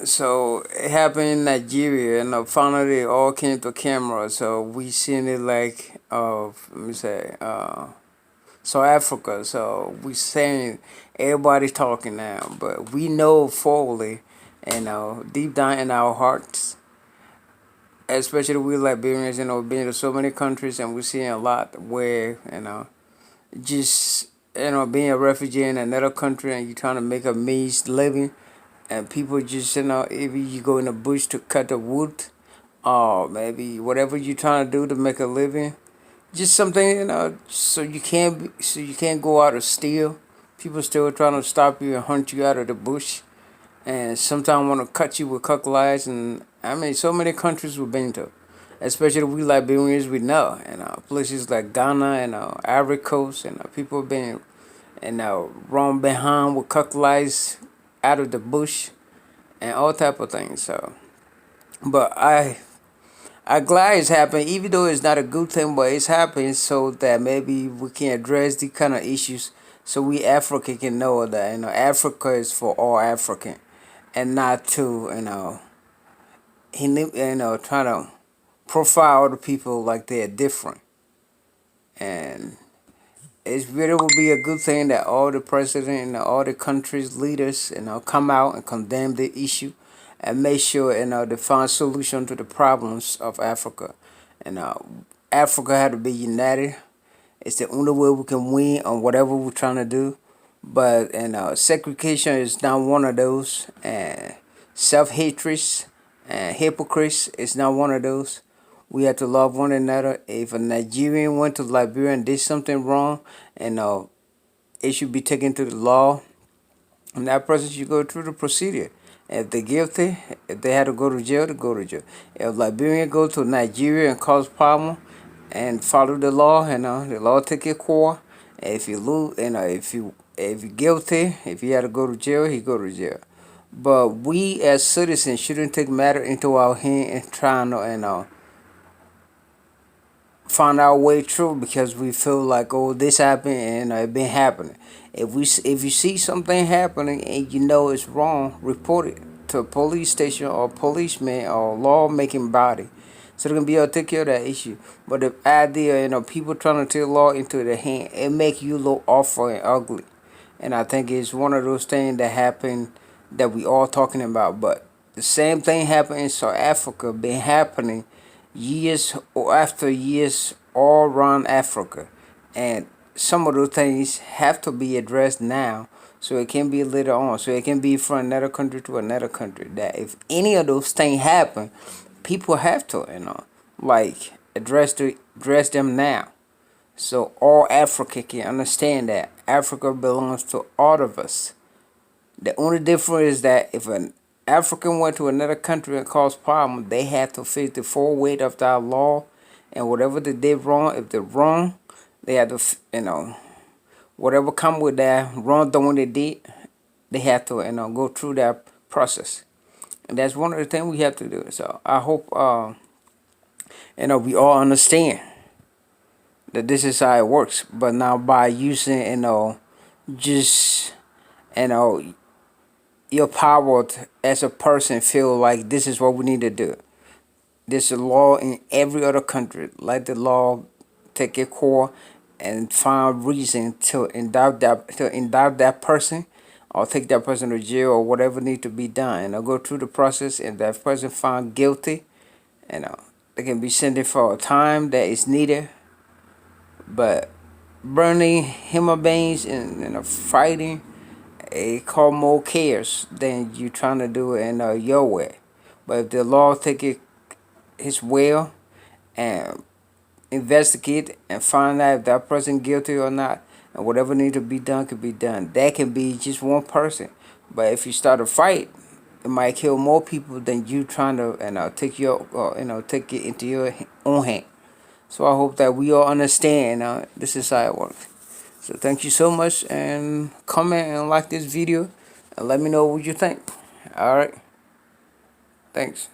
So it happened in Nigeria, and finally it all came to camera. So we seen it like let me say South Africa. So we saying everybody's talking now, but we know fully, deep down in our hearts, especially we Liberians, been to so many countries, and we're seeing a lot where just being a refugee in another country and you're trying to make a means living, and people just if you go in the bush to cut the wood, or maybe whatever you're trying to do to make a living, just something so you can't go out and steal. People still trying to stop you and hunt you out of the bush, and sometimes want to cut you with cutlass. And I mean, so many countries we've been to, especially we Liberians, we know, places like Ghana and Ivory Coast, and people have been run behind with cutlass out of the bush and all type of things. So, but I'm glad it's happening, even though it's not a good thing, but it's happening so that maybe we can address these kind of issues, so we Africa can know that Africa is for all African, and not to trying to profile the people like they're different. And it really will be a good thing that all the president and all the countries leaders come out and condemn the issue, and make sure they find solution to the problems of Africa. And Africa had to be united. It's the only way we can win on whatever we're trying to do. But segregation is not one of those, and self-hatred and hypocrites is not one of those. We have to love one another. If a Nigerian went to Liberia and did something wrong, and it should be taken to the law, and that person should go through the procedure. If they're guilty, if they had to go to jail, to go to jail. If Liberian go to Nigeria and cause problem and follow the law, the law take your core. If you lose, if you're guilty, if you had to go to jail, he go to jail. But we as citizens shouldn't take matter into our hand and trying to find our way through, because we feel like, oh, this happened and it been happening. If you see something happening and you know it's wrong, report it to a police station or policeman or lawmaking body, so they can be able to take care of that issue. But the idea, people trying to take law into their hand, it make you look awful and ugly. And I think it's one of those things that happen that we all talking about. But the same thing happened in South Africa, been happening years or after years all around Africa. And some of those things have to be addressed now, so it can be later on. So it can be from another country to another country. That if any of those things happen, people have to, like address them now. So all Africa can understand that Africa belongs to all of us. The only difference is that if an African went to another country and caused problems, they have to face the full weight of that law, and whatever they did wrong, if they're wrong, they have to, whatever come with that wrongdoing they did, they have to, go through that process. And that's one of the things we have to do. So I hope, we all understand that this is how it works. But now by using, just, you know, your power as a person feel like this is what we need to do. There's a law in every other country. Let the law take a core and find reason to indict that person, or take that person to jail, or whatever need to be done. And I'll go through the process, and that person found guilty, they can be sentenced for a time that is needed. But burning human beings and fighting, it cause more chaos than you trying to do it in your way. But if the law take it his will and investigate and find out if that person guilty or not, and whatever need to be done can be done. That can be just one person. But if you start a fight, it might kill more people than you trying to take your take it into your own hand. So I hope that we all understand this is how it works. So thank you so much, and comment and like this video, and let me know what you think. All right, thanks.